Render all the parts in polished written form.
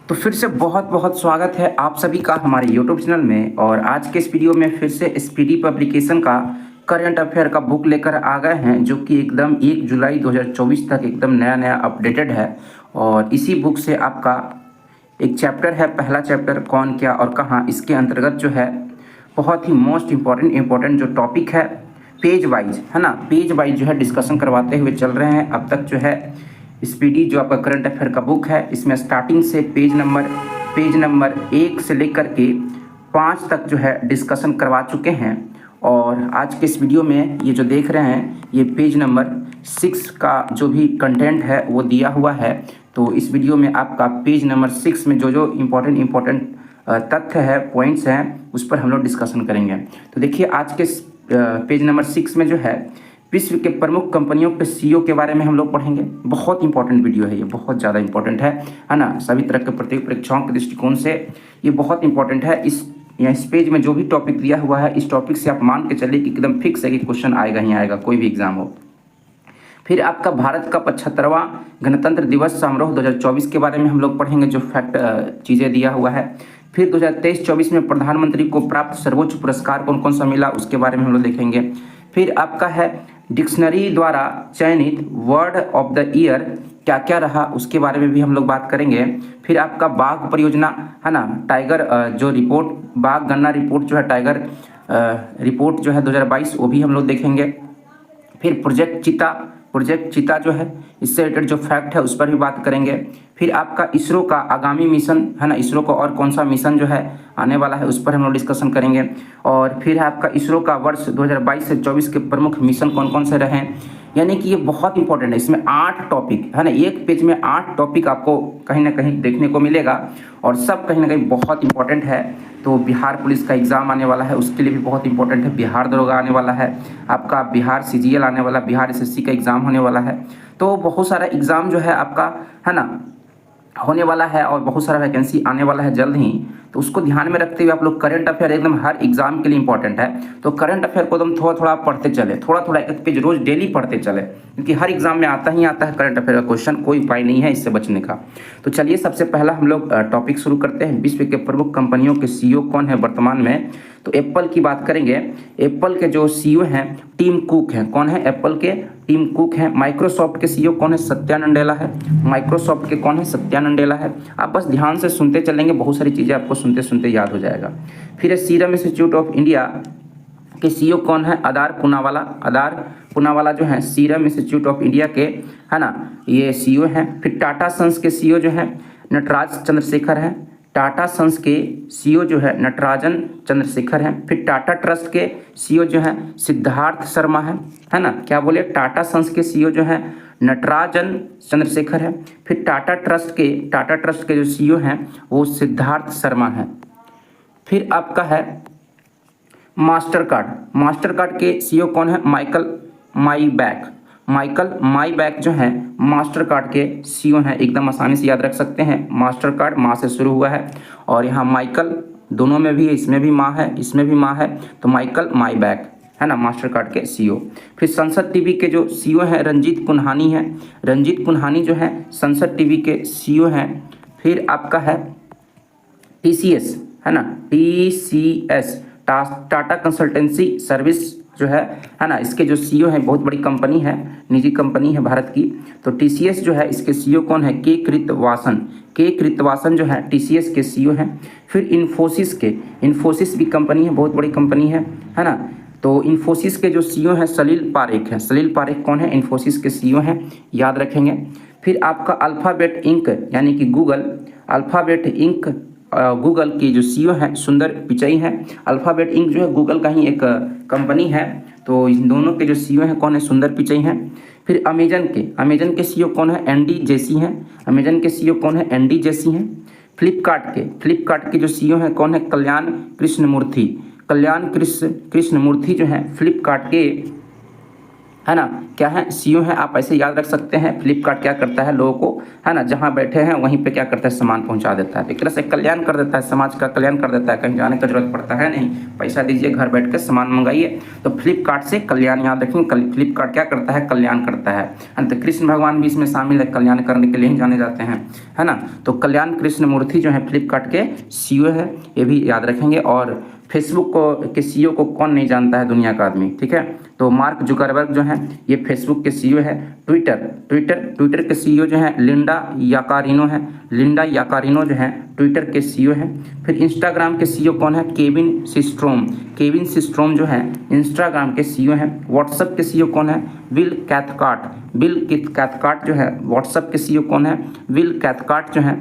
तो फिर से बहुत बहुत स्वागत है आप सभी का हमारे YouTube चैनल में। और आज के इस वीडियो में फिर से स्पीडी पब्लिकेशन का करंट अफेयर का बुक लेकर आ गए हैं, जो कि एकदम 1 जुलाई 2024 तक एकदम नया नया अपडेटेड है। और इसी बुक से आपका एक चैप्टर है, पहला चैप्टर कौन क्या और कहाँ। इसके अंतर्गत जो है बहुत ही मोस्ट इम्पॉर्टेंट जो टॉपिक है पेज वाइज है ना, पेज वाइज जो है डिस्कशन करवाते हुए चल रहे हैं अब तक। जो है स्पीडी जो आपका करंट अफेयर का बुक है, इसमें स्टार्टिंग से पेज नंबर 1 से लेकर के 5 तक जो है डिस्कशन करवा चुके हैं। और आज के इस वीडियो में ये जो देख रहे हैं ये पेज नंबर 6 का जो भी कंटेंट है वो दिया हुआ है। तो इस वीडियो में आपका पेज नंबर 6 में जो जो इम्पोर्टेंट तथ्य है, पॉइंट्स हैं, उस पर हम लोग डिस्कशन करेंगे। तो देखिए आज के पेज नंबर 6 में जो है विश्व के प्रमुख कंपनियों के सीईओ के बारे में हम लोग पढ़ेंगे। बहुत इंपॉर्टेंट वीडियो है ये, बहुत ज़्यादा इंपॉर्टेंट है ना। सभी तरह के प्रत्येक परीक्षाओं के दृष्टिकोण से ये बहुत इंपॉर्टेंट है। इस पेज में जो भी टॉपिक दिया हुआ है, इस टॉपिक से आप मान के चलिए कि एकदम फिक्स है कि क्वेश्चन आएगा ही आएगा, कोई भी एग्जाम हो। फिर आपका भारत का 75वां गणतंत्र दिवस समारोह 2024 के बारे में हम लोग पढ़ेंगे, जो फैक्ट चीज़ें दिया हुआ है। फिर 2023-24 में प्रधानमंत्री को प्राप्त सर्वोच्च पुरस्कार कौन कौन सा मिला, उसके बारे में हम लोग देखेंगे। फिर आपका है डिक्शनरी द्वारा चयनित वर्ड ऑफ द ईयर क्या क्या रहा, उसके बारे में भी हम लोग बात करेंगे। फिर आपका बाघ परियोजना है ना, टाइगर जो रिपोर्ट, बाघ गणना रिपोर्ट जो है, टाइगर रिपोर्ट जो है 2022, वो भी हम लोग देखेंगे। फिर प्रोजेक्ट चीता जो है, इससे रिलेटेड जो फैक्ट है उस पर भी बात करेंगे। फिर आपका इसरो का आगामी मिशन है ना, इसरो का और कौन सा मिशन जो है आने वाला है, उस पर हम लोग डिस्कशन करेंगे। और फिर आपका इसरो का वर्ष 2022 से 24 के प्रमुख मिशन कौन कौन से रहे। यानी कि ये बहुत इंपॉर्टेंट है। इसमें 8 टॉपिक है ना, एक पेज में 8 टॉपिक आपको कहीं ना कहीं देखने को मिलेगा और सब कहीं ना कहीं बहुत इंपॉर्टेंट है। तो बिहार पुलिस का एग्ज़ाम आने वाला है, उसके लिए भी बहुत इंपॉर्टेंट है। बिहार दरोगा आने वाला है, आपका बिहार सीजीएल आने वाला, बिहार एसएससी का एग्ज़ाम होने वाला है। तो बहुत सारा एग्ज़ाम जो है आपका है ना होने वाला है और बहुत सारा वैकेंसी आने वाला है जल्द ही। तो उसको ध्यान में रखते हुए आप लोग करंट अफेयर एकदम हर एग्जाम के लिए इंपॉर्टेंट है। तो करंट अफेयर को एकदम थोड़ा थोड़ा पढ़ते चले, थोड़ा थोड़ा एक पेज रोज डेली पढ़ते चले, क्योंकि हर एग्जाम में आता ही आता है करंट अफेयर का क्वेश्चन, कोई उपाय नहीं है इससे बचने का। तो चलिए सबसे पहला हम लोग टॉपिक शुरू करते हैं। विश्व के प्रमुख कंपनियों के सीईओ कौन है वर्तमान में। तो एप्पल की बात करेंगे। एप्पल के जो सीईओ हैं टिम कुक हैं। कौन है एप्पल के? टिम कुक हैं। माइक्रोसॉफ्ट के सीईओ कौन है? सत्या नडेला है। माइक्रोसॉफ्ट के कौन है? सत्या नडेला है। आप बस ध्यान से सुनते चलेंगे, बहुत सारी चीज़ें आपको सुनते सुनते याद हो जाएगा। फिर सीरम इंस्टीट्यूट ऑफ इंडिया के सीईओ कौन है? आदार पूनावाला जो है सीरम इंस्टीट्यूट ऑफ इंडिया के है ना, ये सीईओ हैं। फिर टाटा सन्स के सीईओ जो है नटराज चंद्रशेखर हैं। टाटा सन्स के सीईओ जो है नटराजन चंद्रशेखर हैं। फिर टाटा ट्रस्ट के सीईओ जो हैं सिद्धार्थ शर्मा है ना, क्या बोले? टाटा सन्स के सीईओ जो हैं नटराजन चंद्रशेखर है। फिर टाटा ट्रस्ट के जो सीईओ हैं वो सिद्धार्थ शर्मा हैं। फिर आपका है मास्टर कार्ड के सीईओ कौन है? माइकल माईबैक जो है मास्टर कार्ड के सीईओ हैं। एकदम आसानी से याद रख सकते हैं, मास्टर कार्ड माँ से शुरू हुआ है और यहाँ माइकल दोनों में भी है, इसमें भी माँ है, इसमें भी माँ है, तो माइकल माईबैक है ना मास्टर कार्ड के सीईओ। फिर संसद टीवी के जो सीईओ हैं रंजीत पुन्हानी हैं। रंजीत पुन्हानी जो है संसद टीवी के सीईओ हैं। फिर आपका है टीसीएस है ना, टीसीएस टाटा कंसल्टेंसी सर्विस जो है ना, इसके जो सीईओ हैं, बहुत बड़ी कंपनी है, निजी कंपनी है भारत की। तो टीसीएस जो है इसके सीईओ कौन है? के कृतवासन जो है टीसीएस के सीईओ हैं। फिर इन्फोसिस भी कंपनी है, बहुत बड़ी कंपनी है ना। तो इन्फोसिस के जो सीईओ हैं सलील पारेख हैं। सलील पारेख कौन है? इन्फोसिस के सीईओ हैं, याद रखेंगे। फिर आपका अल्फ़ाबेट इंक यानी कि गूगल की जो सीईओ हैं सुंदर पिचई हैं। अल्फ़ाबेट इंक जो है गूगल का ही एक कंपनी है, तो इन दोनों के जो सीईओ हैं कौन है? सुंदर पिचई हैं। फिर अमेजन के सीईओ कौन है? एनडी जेसी हैं। अमेजन के सीईओ कौन है? एनडी जेसी हैं। फ्लिपकार्ट के जो सीईओ हैं कौन है? कल्याण कृष्णमूर्ति जो हैं फ्लिपकार्ट के है ना, क्या है, सीईओ है, आप ऐसे याद रख सकते हैं। फ्लिपकार्ट क्या करता है, लोगों को, है ना, जहाँ बैठे हैं वहीं पे क्या करता है, सामान पहुंचा देता है। तो एक तरह से कल्याण कर देता है, समाज का कल्याण कर देता है, कहीं जाने की जरूरत पड़ता है नहीं, पैसा दीजिए, घर बैठ के सामान मंगाइए। तो फ्लिपकार्ट से कल्याण, याद रखेंगे, फ्लिपकार्ट क्या करता है, कल्याण करता है। तो कृष्ण भगवान भी इसमें शामिल है, कल्याण करने के लिए ही जाने जाते हैं, है ना। तो कल्याण कृष्ण मूर्ति जो है फ्लिपकार्ट के सीईओ है, ये भी याद रखेंगे। और फेसबुक को के सीईओ को कौन नहीं जानता है, दुनिया का आदमी, ठीक है। तो मार्क जुकरबर्ग जो है ये फेसबुक के सीईओ है। ट्विटर के सीईओ जो है लिंडा याकारिनो है। लिंडा याकारिनो जो है ट्विटर के सीईओ है। फिर इंस्टाग्राम के सीईओ कौन है, केविन सिस्ट्रोम जो है इंस्टाग्राम के सीईओ है। व्हाट्सएप के सीईओ कौन है, विल कैथकार्ट जो है व्हाट्सएप के सीईओ कौन है, विल कैथकार्ट जो है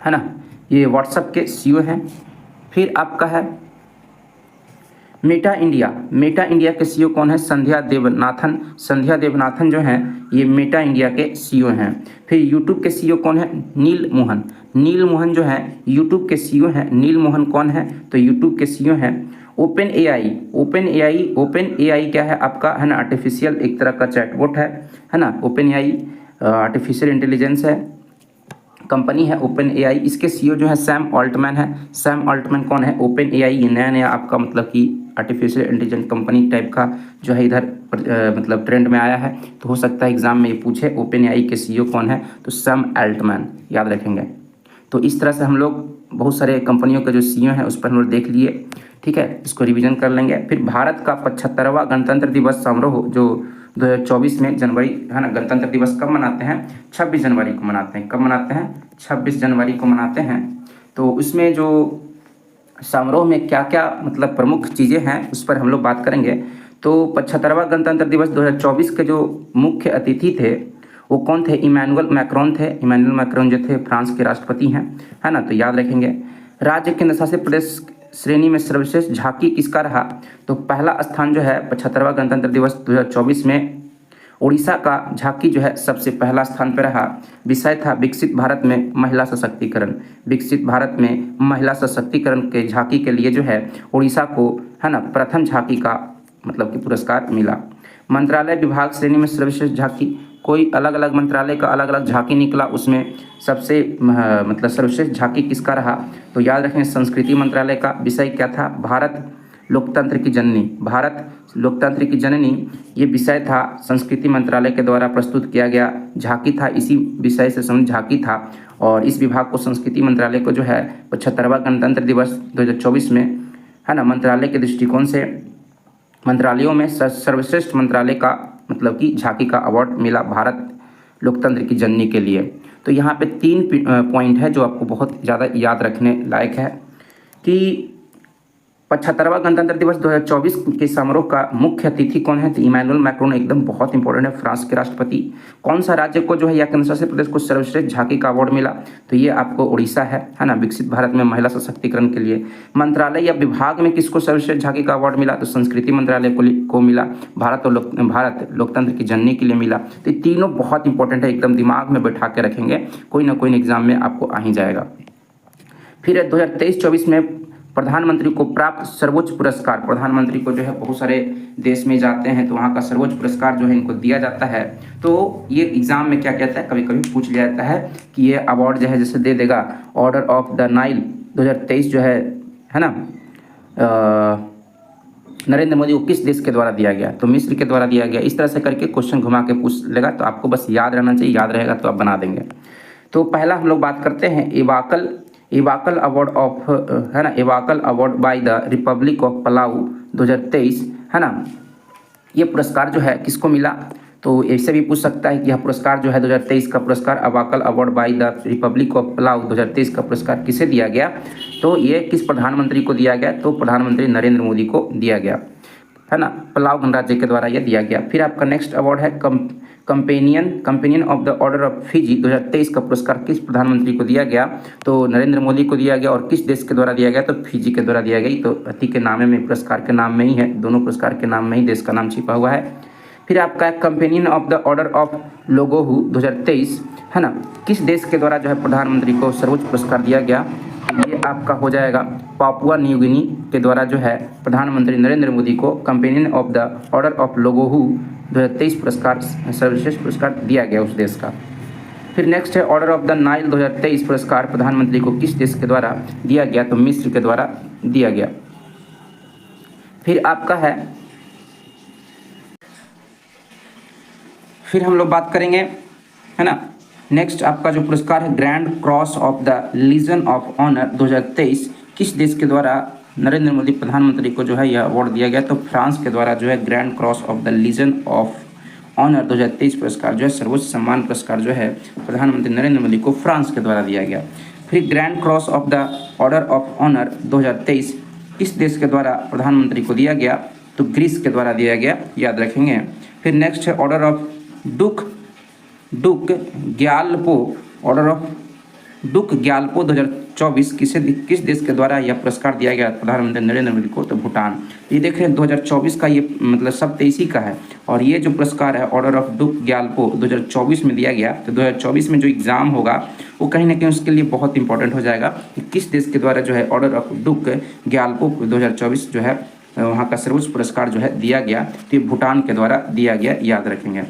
ना, ये व्हाट्सएप के सीईओ है। फिर आपका है मेटा इंडिया के सीईओ कौन है, संध्या देवनाथन जो हैं ये मेटा इंडिया के सीईओ हैं। फिर यूट्यूब के सीईओ कौन है, नील मोहन जो है यूट्यूब के सीईओ हैं। नील मोहन कौन है, तो यूट्यूब के सीईओ हैं। ओपन एआई क्या है आपका, है ना, आर्टिफिशियल एक तरह का चैटबॉट है ना। ओपन एआई आर्टिफिशियल इंटेलिजेंस है, कंपनी है ओपन एआई। इसके सीईओ जो है सैम ऑल्टमैन कौन है, ओपन एआई, ये नया आपका मतलब कि आर्टिफिशियल इंटेलिजेंस कंपनी टाइप का जो है इधर मतलब ट्रेंड में आया है। तो हो सकता है एग्जाम में ये पूछे ओपन एआई के सीईओ कौन है, तो सैम ऑल्टमैन, याद रखेंगे। तो इस तरह से हम लोग बहुत सारे कंपनियों के जो सीईओ हैं उस पर हम लोग देख लिए, ठीक है, इसको रिवीजन कर लेंगे। फिर भारत का 75वां गणतंत्र दिवस समारोह जो 2024 में जनवरी, है ना, गणतंत्र दिवस कब मनाते हैं, 26 जनवरी को मनाते हैं। कब मनाते हैं, 26 जनवरी को मनाते हैं। तो उसमें जो समारोह में क्या क्या मतलब प्रमुख चीज़ें हैं उस पर हम लोग बात करेंगे। तो 75वां गणतंत्र दिवस 2024 के जो मुख्य अतिथि थे वो कौन थे, इमैनुअल मैक्रोन जो थे फ्रांस के राष्ट्रपति हैं, है ना। तो याद रखेंगे। राज्य केंद्र शासित प्रदेश श्रेणी में सर्वश्रेष्ठ झांकी किसका रहा, तो पहला स्थान जो है 75वां गणतंत्र दिवस 2024 में उड़ीसा का झांकी जो है सबसे पहला स्थान पर रहा। विषय था विकसित भारत में महिला सशक्तिकरण। विकसित भारत में महिला सशक्तिकरण के झांकी के लिए जो है उड़ीसा को, है ना, प्रथम झांकी का मतलब कि पुरस्कार मिला। मंत्रालय विभाग श्रेणी में सर्वश्रेष्ठ झांकी, कोई अलग अलग मंत्रालय का अलग अलग झांकी निकला, उसमें सबसे मतलब सर्वश्रेष्ठ झांकी किसका रहा, तो याद रखें संस्कृति मंत्रालय का। विषय क्या था, भारत लोकतंत्र की जननी, ये विषय था, संस्कृति मंत्रालय के द्वारा प्रस्तुत किया गया झांकी था, इसी विषय से संबंधित झांकी था। और इस विभाग को संस्कृति मंत्रालय को जो है 75वां गणतंत्र दिवस 2024 में, है ना, मंत्रालय के दृष्टिकोण से मंत्रालयों में सर्वश्रेष्ठ मंत्रालय का मतलब कि झांकी का अवार्ड मिला भारत लोकतंत्र की जननी के लिए। तो यहाँ पे 3 पॉइंट है जो आपको बहुत ज़्यादा याद रखने लायक है कि 75वां गणतंत्र दिवस 2024 के समारोह का मुख्य अतिथि कौन है, तो इमैनुअल मैक्रोन, एकदम बहुत इंपॉर्टेंट है, फ्रांस के राष्ट्रपति। कौन सा राज्य को जो है या केंद्र शासित प्रदेश को सर्वश्रेष्ठ झांकी का अवार्ड मिला, तो ये आपको उड़ीसा है ना, विकसित भारत में महिला सशक्तिकरण के लिए। मंत्रालय या विभाग में किसको सर्वश्रेष्ठ झांकी का अवार्ड मिला, तो संस्कृति मंत्रालय को मिला, भारत लोकतंत्र की जननी के लिए मिला। तो ये तीनों बहुत इंपॉर्टेंट है, एकदम दिमाग में बैठा के रखेंगे, कोई ना कोई एग्जाम में आपको आ ही जाएगा। फिर 2023-24 में प्रधानमंत्री को प्राप्त सर्वोच्च पुरस्कार, प्रधानमंत्री को जो है बहुत सारे देश में जाते हैं तो वहाँ का सर्वोच्च पुरस्कार जो है इनको दिया जाता है। तो ये एग्जाम में क्या कहता है, कभी कभी पूछ लिया जाता है कि ये अवार्ड जो है जैसे दे देगा ऑर्डर ऑफ द नाइल 2023 जो है ना, नरेंद्र मोदी को किस देश के द्वारा दिया गया, तो मिस्र के द्वारा दिया गया। इस तरह से करके क्वेश्चन घुमा के पूछ लेगा, तो आपको बस याद रहना चाहिए, याद रहेगा तो आप बना देंगे। तो पहला हम लोग बात करते हैं एवाकल अवार्ड ऑफ, है ना, Ebakl award by the republic of Palau 2023, है ना। ये पुरस्कार जो है किसको मिला, तो ऐसे भी पूछ सकता है कि यह पुरस्कार जो है 2023 का पुरस्कार Ebakl award by the republic of Palau 2023 का पुरस्कार किसे दिया गया, तो ये किस प्रधानमंत्री को दिया गया, तो प्रधानमंत्री नरेंद्र मोदी को दिया गया, है ना, पलाऊ गणराज्य के द्वारा यह दिया गया। फिर आपका नेक्स्ट अवार्ड है companion of the order of Fiji 2023 का पुरस्कार किस प्रधानमंत्री को दिया गया, तो नरेंद्र मोदी को दिया गया। और किस देश के द्वारा दिया गया, तो फिजी के द्वारा दिया गया। तो अति के नाम में, पुरस्कार के नाम में ही है, दोनों पुरस्कार के नाम में ही देश का नाम छिपा हुआ है। फिर आपका companion of the order of लोगोहू 2023, है ना, किस देश के द्वारा जो है प्रधानमंत्री को सर्वोच्च पुरस्कार दिया गया, ये आपका हो जाएगा पापुआ न्यू गिनी के द्वारा जो है प्रधानमंत्री नरेंद्र मोदी को companion of the order of लोगोहू 2023 पुरस्कार, सर्वश्रेष्ठ पुरस्कार दिया गया उस देश का। फिर नेक्स्ट है ऑर्डर ऑफ द नाइल 2023 पुरस्कार प्रधानमंत्री को किस देश के द्वारा दिया गया? तो मिस्र के द्वारा दिया गया। फिर आपका फिर हम लोग बात करेंगे, है ना, नेक्स्ट आपका जो पुरस्कार है grand cross of the legion of honour 2023 किस देश के द्वारा नरेंद्र मोदी प्रधानमंत्री को जो है यह अवार्ड दिया गया? तो फ्रांस के द्वारा जो है grand cross of the legion of honour 2023 पुरस्कार जो है सर्वोच्च सम्मान पुरस्कार जो है प्रधानमंत्री नरेंद्र मोदी को फ्रांस के द्वारा दिया गया। फिर grand cross of the order of honour 2023 किस देश के द्वारा प्रधानमंत्री को दिया गया? तो ग्रीस के द्वारा दिया गया, याद रखेंगे। फिर नेक्स्ट है order of Druk Gyalpo, order of Druk Gyalpo 2024 किस देश के द्वारा यह पुरस्कार दिया गया प्रधानमंत्री नरेंद्र मोदी को? तो भूटान। ये देख रहे हैं 2024 का ये मतलब सब 23 का है, और ये जो पुरस्कार है ऑर्डर ऑफ डुक ग्यालपो 2024 में दिया गया। तो 2024 में जो एग्ज़ाम होगा वो कहीं ना कहीं उसके लिए बहुत इंपॉर्टेंट हो जाएगा कि किस देश के द्वारा जो है ऑर्डर ऑफ डुक ग्यालपो 2024 जो है वहाँ का सर्वोच्च पुरस्कार जो है दिया गया। तो ये भूटान के द्वारा दिया गया, याद रखेंगे।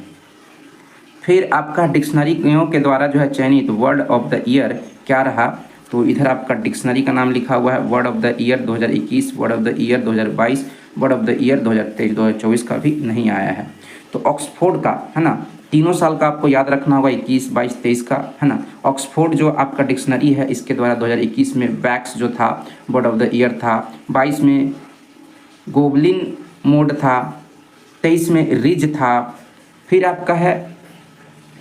फिर आपका डिक्शनरियों के द्वारा जो है चयनित वर्ड ऑफ द ईयर क्या रहा? तो इधर आपका डिक्शनरी का नाम लिखा हुआ है word of the year 2021, word of the year 2022, word of the year 2023, 2024 का भी नहीं आया है। तो ऑक्सफोर्ड का, है ना, तीनों साल का आपको याद रखना होगा, 21, 22, 23 का, है ना। ऑक्सफोर्ड जो आपका डिक्शनरी है इसके द्वारा 2021 में वैक्स जो था वर्ड ऑफ द ईयर था, 22 में गोबलिन मोड था, 23 में रिज था। फिर आपका है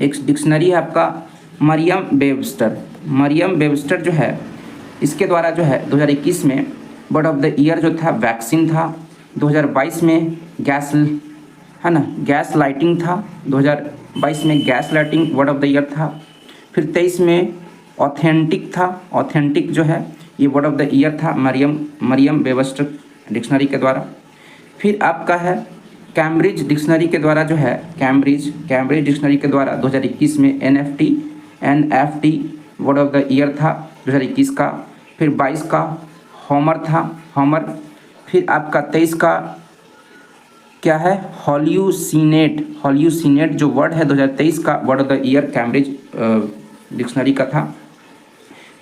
एक डिक्शनरी है आपका मरियम वेबस्टर जो है इसके द्वारा जो है 2021 में वर्ड ऑफ द ईयर जो था वैक्सीन था, 2022 में गैस, है ना, गैस लाइटिंग था, 2022 में gas lighting word of the year था। फिर 23 में ऑथेंटिक था, ऑथेंटिक जो है ये वर्ड ऑफ द ईयर था मरियम वेबस्टर डिक्शनरी के द्वारा। फिर आपका है कैम्ब्रिज डिक्शनरी के द्वारा जो है कैम्ब्रिज डिक्शनरी के द्वारा 2021 में NFT word of the year था 2021 का। फिर 22 का होमर था, होमर। फिर आपका 23 का क्या है हॉल्यूसिनेट जो वर्ड है 2023 का word of the year Cambridge dictionary का था।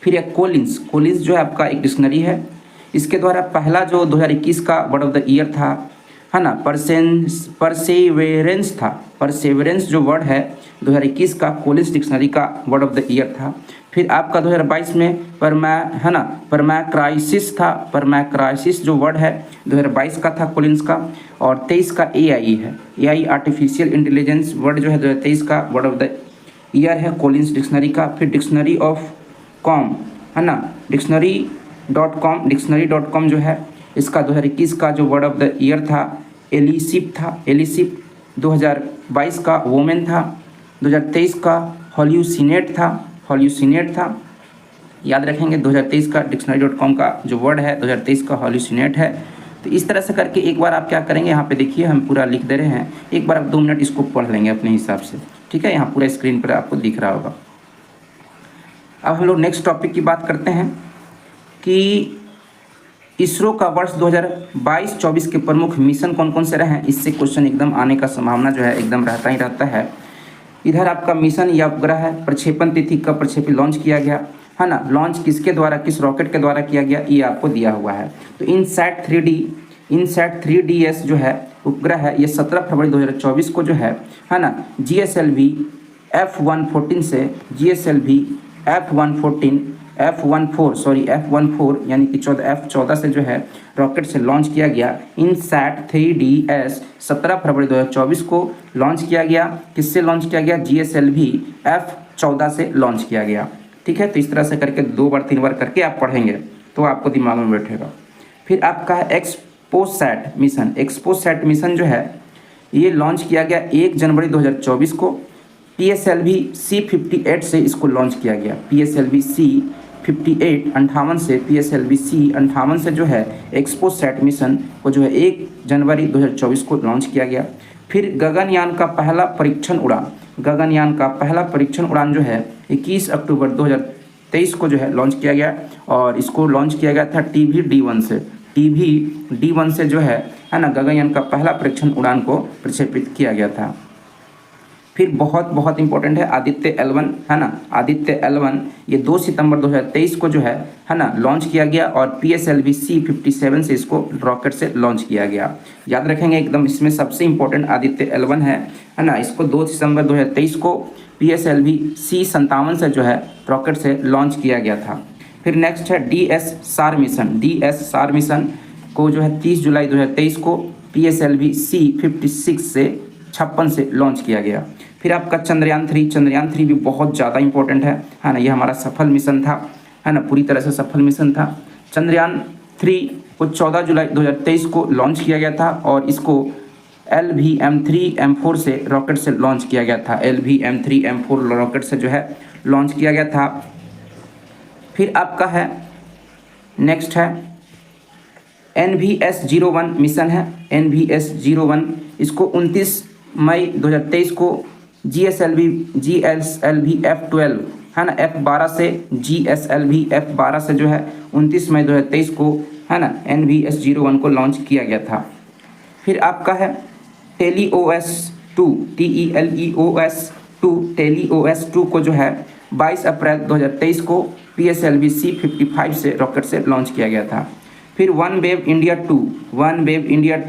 फिर एक कोलिंस जो है आपका एक डिक्शनरी है, इसके द्वारा पहला जो 2021 का वर्ड ऑफ द ईयर था, है ना, परसेवेरेंस था। परसेवेरेंस जो वर्ड है 2021 का कोलिंस डिक्शनरी का वर्ड ऑफ द ईयर था। फिर आपका 2022 में परमैक्राइसिस था, परमैक्राइसिस जो वर्ड है 2022 का था कोलिंस का। और 23 का एआई है, एआई आर्टिफिशियल इंटेलिजेंस वर्ड जो है 2023 का वर्ड ऑफ द ईयर है कोलिंस डिक्शनरी का। फिर डिक्शनरी ऑफ कॉम, है ना, डिक्शनरी.com जो है इसका 2021 का जो वर्ड ऑफ द ईयर था एलिसिप था, एलिसिप। 2022 का वोमेन था, 2023 का हॉल्यूसिनेट था, याद रखेंगे। 2023 का डिक्शनरी.com का जो वर्ड है 2023 का हॉल्यूसिनेट है। तो इस तरह से करके एक बार आप क्या करेंगे, यहाँ पे देखिए हम पूरा लिख दे रहे हैं, एक बार आप 2 मिनट इसको पढ़ लेंगे अपने हिसाब से, ठीक है। यहाँ पूरा स्क्रीन पर आपको दिख रहा होगा। अब हम लोग नेक्स्ट टॉपिक की बात करते हैं कि इसरो का वर्ष 2022-24 के प्रमुख मिशन कौन कौन से रहे हैं। इससे क्वेश्चन एकदम आने का संभावना जो है एकदम रहता है। इधर आपका मिशन या उपग्रह है, प्रक्षेपण तिथि कब प्रक्षेपित लॉन्च किया गया, है ना, लॉन्च किसके द्वारा, किस रॉकेट के द्वारा किया गया, ये आपको दिया हुआ है। तो इनसैट 3DS जो है उपग्रह है, ये 17 फरवरी 2024 को जो है ना, GSLV F114 से GSLV F14 यानी कि F14 से जो है रॉकेट से लॉन्च किया गया। इनसैट 3DS 17 फरवरी 2024 को लॉन्च किया गया। किससे लॉन्च किया गया, GSLV F14 से लॉन्च किया गया, ठीक है। तो इस तरह से करके 2 बार 3 बार करके आप पढ़ेंगे तो आपको दिमाग में बैठेगा। फिर आपका है एक्सपोसैट मिशन जो है ये लॉन्च किया गया 1 जनवरी 2024 को। PSLV C58 से इसको लॉन्च किया गया। PSLV C58 से PSLV C58 से जो है एक्सपोसैट मिशन को जो है 1 जनवरी 2024 को लॉन्च किया गया। फिर गगनयान का पहला परीक्षण उड़ान जो है 21 अक्टूबर 2023 को जो है लॉन्च किया गया, और इसको लॉन्च किया गया था TVD-1 से, TVD-1 से जो है ना गगनयान का पहला परीक्षण उड़ान को प्रक्षेपित किया गया था। फिर बहुत बहुत इंपॉर्टेंट है आदित्य L1, है ना। आदित्य L1 ये 2 सितंबर 2023 को जो है ना लॉन्च किया गया और PSLV C-57 से इसको रॉकेट से लॉन्च किया गया। याद रखेंगे एकदम, इसमें सबसे इंपॉर्टेंट आदित्य L1 है ना। इसको 2 सितंबर 2023 को PSLV C-57 से जो है रॉकेट से लॉन्च किया गया था। फिर नेक्स्ट है DSSAR मिशन। DSSAR मिशन को जो है 30 जुलाई 2023 को PSLV C-56 से 56 से लॉन्च किया गया। फिर आपका चंद्रयान 3 भी बहुत ज़्यादा इंपॉर्टेंट है ना। ये हमारा सफल मिशन था, है ना, पूरी तरह से सफल मिशन था। चंद्रयान 3 को 14 जुलाई 2023 को लॉन्च किया गया था और इसको LVM-3M4 से रॉकेट से लॉन्च किया गया था। LVM-3M4 रॉकेट से जो है लॉन्च किया गया था। फिर आपका है नेक्स्ट है NVS-01 मिशन है। NVS-01 इसको 29 मई 2023 को GSLV F12, है ना, F12 से GSLV F12 से जो है 29 मई 2023 को, है ना, NVS-01 को लॉन्च किया गया था। फिर आपका है TELEOS-2 TELEOS-2 को जो है 22 अप्रैल 2023 को PSLV C-55 से रॉकेट से लॉन्च किया गया था। फिर OneWeb India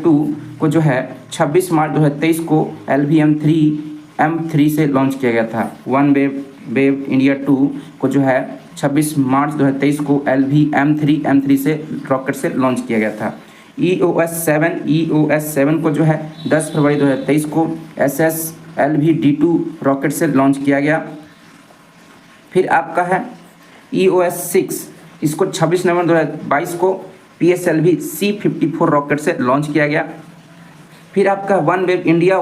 2 को जो है 26 मार्च 2023 को LVM-3M3 से लॉन्च किया गया था। OneWeb India 2 को जो है 26 मार्च 2023 को LVM-3M3 से रॉकेट से लॉन्च किया गया था। EOS-7 को जो है 10 फरवरी 2023 को SSLV-D2 रॉकेट से लॉन्च किया गया। फिर आपका है EOS-6, इसको 26 नवंबर 2022 को PSLV C-54 रॉकेट से लॉन्च किया गया। फिर आपका OneWeb India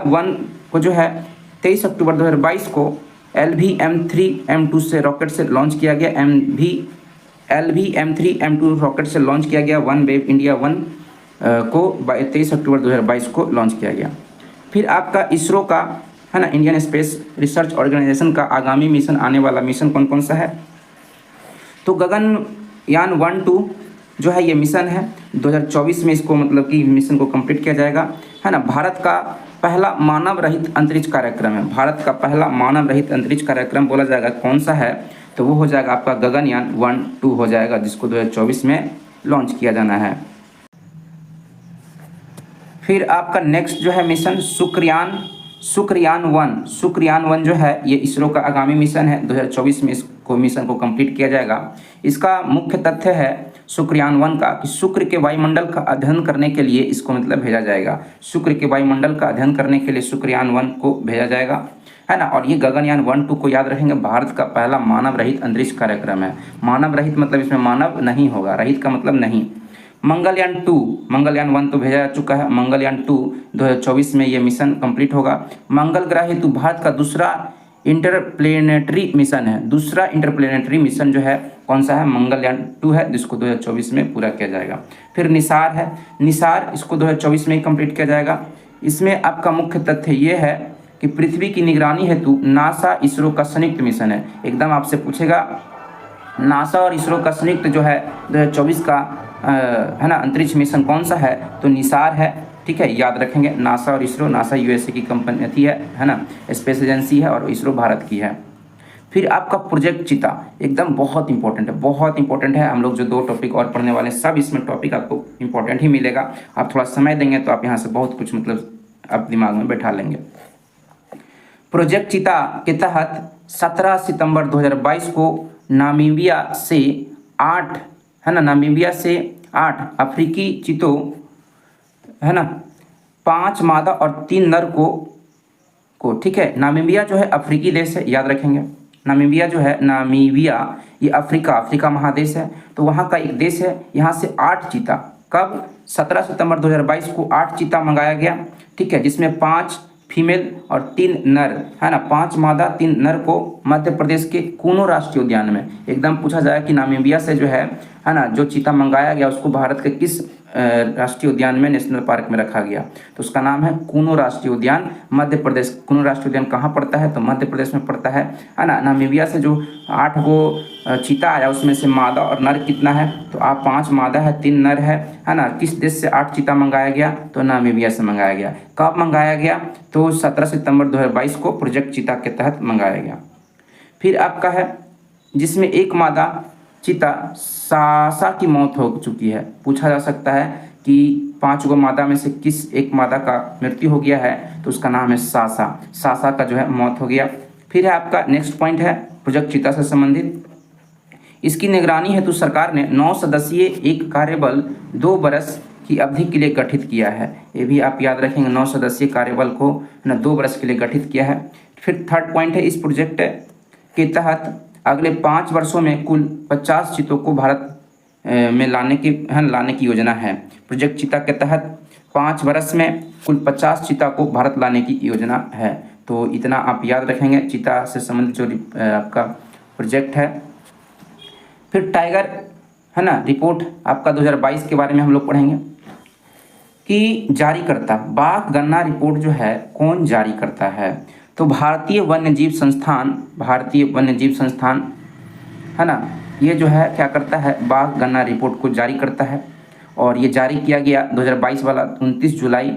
1 को जो है 23 अक्टूबर 2022 को LVM-3M2 से रॉकेट से लॉन्च किया गया। LVM-3M2 रॉकेट से लॉन्च किया गया। OneWeb India 1 को 23 अक्टूबर 2022 को लॉन्च किया गया। फिर आपका इसरो का, है ना, इंडियन स्पेस रिसर्च ऑर्गेनाइजेशन का आगामी मिशन, आने वाला मिशन कौन कौन सा है? तो गगनयान 1-2 जो है ये मिशन है 2024 में, इसको मतलब कि मिशन को कंप्लीट किया जाएगा, है ना। भारत का पहला मानव रहित अंतरिक्ष कार्यक्रम है। भारत का पहला मानव रहित अंतरिक्ष कार्यक्रम बोला जाएगा कौन सा है, तो वो हो जाएगा आपका गगनयान 1-2 हो जाएगा, जिसको 2024 में लॉन्च किया जाना है। फिर आपका नेक्स्ट जो है मिशन शुक्रयान 1 जो है ये इसरो का आगामी मिशन है। 2024 में इसको मिशन को कंप्लीट किया जाएगा। इसका मुख्य तथ्य है शुक्रयान 1 का कि शुक्र के वायुमंडल का अध्ययन करने के लिए इसको मतलब भेजा जाएगा। शुक्र के वायुमंडल का अध्ययन करने के लिए शुक्रयान 1 को भेजा जाएगा, है ना। और ये गगनयान 1-2 को याद रखेंगे, भारत का पहला मानव रहित अंतरिक्ष कार्यक्रम है। मानव रहित मतलब इसमें मानव नहीं होगा, रहित का मतलब नहीं। मंगलयान 1 तो भेजा जा चुका है। मंगलयान 2 2024 में ये मिशन कंप्लीट होगा। मंगल ग्रह हेतु भारत का दूसरा इंटरप्लेनेटरी मिशन है। दूसरा इंटरप्लेनेटरी मिशन जो है कौन सा है? मंगलयान 2 है, जिसको 2024 में पूरा किया जाएगा। फिर निसार है। निसार इसको 2024 में ही कंप्लीट किया जाएगा। इसमें आपका मुख्य तथ्य ये है कि पृथ्वी की निगरानी हेतु नासा इसरो का संयुक्त मिशन है। एकदम आपसे पूछेगा नासा और इसरो का संयुक्त जो है 2024 का है ना अंतरिक्ष मिशन कौन सा है, तो निसार है। ठीक है, याद रखेंगे नासा और इसरो। नासा यूएसए की कंपनी है ना, स्पेस एजेंसी है, और इसरो भारत की है। फिर आपका प्रोजेक्ट चीता एकदम बहुत इंपॉर्टेंट है, बहुत इंपॉर्टेंट है। हम लोग जो 2 टॉपिक और पढ़ने वाले हैं सब इसमें टॉपिक आपको इंपॉर्टेंट ही मिलेगा। आप थोड़ा समय देंगे तो आप यहाँ से बहुत कुछ मतलब आप दिमाग में बैठा लेंगे। प्रोजेक्ट चीता के तहत 17 सितंबर 2022 को नामीबिया से 8 अफ्रीकी चीतों, है ना, 5 मादा और 3 नर को ठीक है। नामीबिया जो है अफ्रीकी देश है, याद रखेंगे। नामीबिया ये अफ्रीका महादेश है, तो वहाँ का एक देश है। यहाँ से 8 चीता, कब? 17 सितंबर 2022 को 8 चीता मंगाया गया, ठीक है, जिसमें 5 फीमेल और 3 नर, है ना, 5 मादा 3 नर को मध्य प्रदेश के कूनो राष्ट्रीय उद्यान में। एकदम पूछा जाए कि नामीबिया से जो है ना, जो चीता मंगाया गया उसको भारत के किस राष्ट्रीय उद्यान में, नेशनल पार्क में रखा गया। तो उसका नाम है कूनो राष्ट्रीय उद्यान, मध्य प्रदेश। कूनो राष्ट्रीय उद्यान कहाँ पड़ता है? तो मध्य प्रदेश में पड़ता है ना। नामीबिया से जो 8 गो चीता आया उसमें से मादा और नर कितना है? तो आप 5 मादा है, 3 नर है ना। किस देश से 8 चीता मंगाया गया? तो नामीबिया से मंगाया गया। कब मंगाया गया? तो 17 सितंबर 2022 को प्रोजेक्ट चीता के तहत मंगाया गया। फिर आपका है जिसमें एक मादा चीता सासा की मौत हो चुकी है। पूछा जा सकता है कि 5 गो मादा में से किस एक मादा का मृत्यु हो गया है? तो उसका नाम है सासा। सासा का जो है मौत हो गया। फिर है आपका नेक्स्ट पॉइंट है प्रोजेक्ट चीता से संबंधित। इसकी निगरानी हेतु सरकार ने 9 सदस्यीय एक कार्यबल 2 वर्ष की अवधि के लिए गठित किया है। ये भी आप याद रखेंगे, 9 सदस्यीय कार्यबल को 2 वर्ष के लिए गठित किया है। फिर थर्ड पॉइंट है इस प्रोजेक्ट के तहत अगले 5 वर्षों में कुल 50 चीतों को भारत में लाने की योजना है। प्रोजेक्ट चीता के तहत 5 वर्ष में कुल 50 चीता को भारत लाने की योजना है। तो इतना आप याद रखेंगे चीता से संबंधित जो आपका प्रोजेक्ट है। फिर टाइगर है ना रिपोर्ट आपका 2022 के बारे में हम लोग पढ़ेंगे कि जारीकर्ता बाघ गणना रिपोर्ट जो है कौन जारी करता है? तो भारतीय वन्यजीव संस्थान है ना, ये जो है क्या करता है? बाघ गणना रिपोर्ट को जारी करता है। और ये जारी किया गया 2022 वाला 29 जुलाई,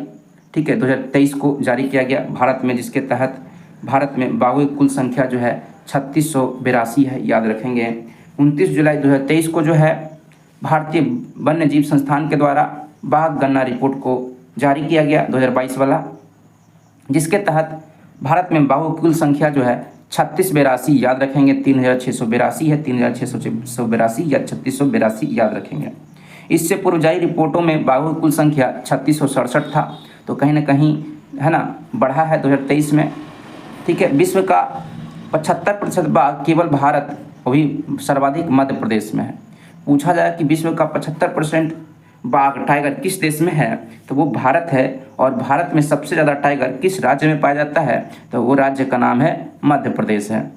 ठीक है, 2023 को जारी किया गया भारत में, जिसके तहत भारत में बाघों की कुल संख्या जो है 3682 है। याद रखेंगे 29 जुलाई 2023 को जो है भारतीय वन्यजीव संस्थान के द्वारा बाघ गणना रिपोर्ट को जारी किया गया 2022 वाला, जिसके तहत भारत में बाघों की कुल संख्या जो है 3682, याद रखेंगे 3682 है, 3682 या 3682 याद रखेंगे। इससे पूर्व जारी रिपोर्टों में बाघों की कुल संख्या 3667 था। तो कहीं ना कहीं है ना बढ़ा है 2023 में, ठीक है। विश्व का 75% बाघ केवल भारत, वही सर्वाधिक मध्य प्रदेश में है। पूछा जाए कि विश्व का 75% बाघ टाइगर किस देश में है? तो वो भारत है। और भारत में सबसे ज़्यादा टाइगर किस राज्य में पाया जाता है? तो वो राज्य का नाम है मध्य प्रदेश है।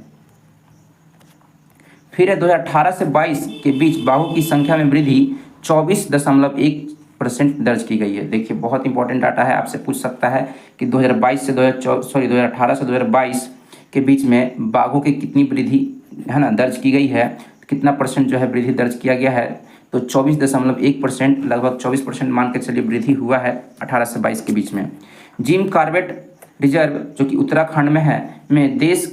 फिर 2018 से 22 के बीच बाघों की संख्या में वृद्धि 24.1% दर्ज की गई है। देखिए बहुत इंपॉर्टेंट डाटा है, आपसे पूछ सकता है कि 2018 से 2022 के बीच में बाघों की कितनी वृद्धि है ना दर्ज की गई है, कितना परसेंट जो है वृद्धि दर्ज किया गया है? तो 24.1%, लगभग 24% मान के चलिए वृद्धि हुआ है 18 से 22 के बीच में। जिम कॉर्बेट रिजर्व जो कि उत्तराखंड में है, में देश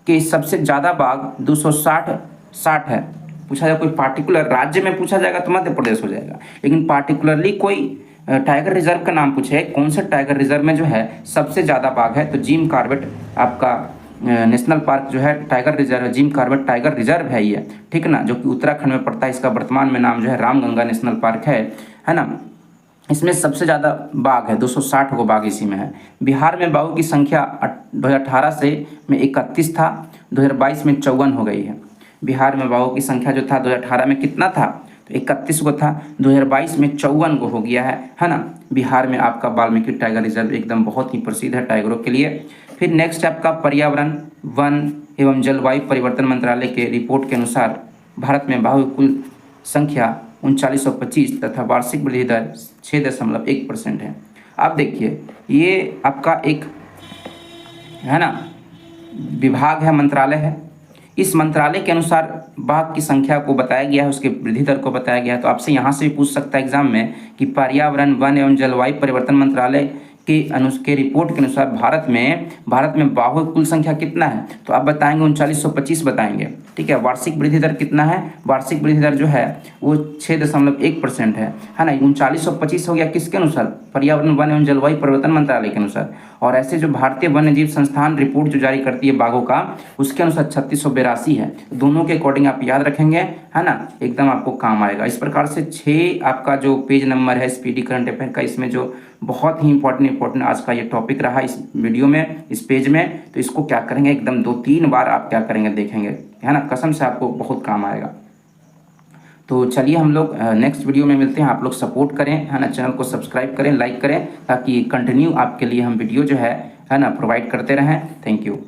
के सबसे ज़्यादा बाघ 260 है। पूछा जाए कोई पार्टिकुलर राज्य में पूछा जाएगा तो मध्य प्रदेश हो जाएगा, लेकिन पार्टिकुलरली कोई टाइगर रिजर्व का नाम पूछे, कौन से टाइगर रिजर्व में जो है सबसे ज़्यादा बाघ है? तो जिम कॉर्बेट आपका नेशनल पार्क जो है tiger reserve, Jim Corbett tiger reserve है ये, ठीक ना, जो कि उत्तराखंड में पड़ता है। इसका वर्तमान में नाम जो है रामगंगा नेशनल पार्क है ना। इसमें सबसे ज़्यादा बाघ है, 260 को बाघ इसी में है। बिहार में बाघों की संख्या 2018 से में 31 था, 2022 में 54 हो गई है। बिहार में बाघों की संख्या जो था 2018 में कितना था? तो 31 को था, 2022 में 54 को हो गया है ना। बिहार में आपका वाल्मीकि टाइगर रिजर्व एकदम बहुत ही प्रसिद्ध है टाइगरों के लिए। फिर नेक्स्ट आपका पर्यावरण, वन एवं जलवायु परिवर्तन मंत्रालय के रिपोर्ट के अनुसार भारत में बाघों की कुल संख्या 3925 तथा वार्षिक वृद्धि दर 6.1% है। अब देखिए ये आपका एक है ना विभाग है, मंत्रालय है। इस मंत्रालय के अनुसार बाघ की संख्या को बताया गया है, उसके वृद्धि दर को बताया गया है। तो आपसे यहाँ से भी पूछ सकता है एग्जाम में कि पर्यावरण, वन एवं जलवायु परिवर्तन मंत्रालय के रिपोर्ट के अनुसार भारत में बाघों की कुल संख्या कितना है? तो आप बताएंगे 3925 बताएंगे, ठीक है। वार्षिक वृद्धि दर कितना है? वार्षिक वृद्धि दर जो है वो 6.1% है ना। 3925 हो गया किसके अनुसार? पर्यावरण, वन एवं जलवायु परिवर्तन मंत्रालय के अनुसार। और ऐसे जो भारतीय वन्यजीव संस्थान रिपोर्ट जो जारी करती है बाघों का, उसके अनुसार 3682 है। दोनों के अकॉर्डिंग आप याद रखेंगे है ना, एकदम आपको काम आएगा। इस प्रकार से 6 आपका जो पेज नंबर है स्पीडी करंट अफेयर का, इसमें जो बहुत ही इंपॉर्टेंट आज का ये टॉपिक रहा इस वीडियो में, इस पेज में। तो इसको क्या करेंगे एकदम 2-3 बार आप क्या करेंगे देखेंगे है ना, कसम से आपको बहुत काम आएगा। तो चलिए हम लोग नेक्स्ट वीडियो में मिलते हैं। आप लोग सपोर्ट करें है ना, चैनल को सब्सक्राइब करें, लाइक करें, ताकि कंटिन्यू आपके लिए हम वीडियो जो है ना प्रोवाइड करते रहें। Thank you.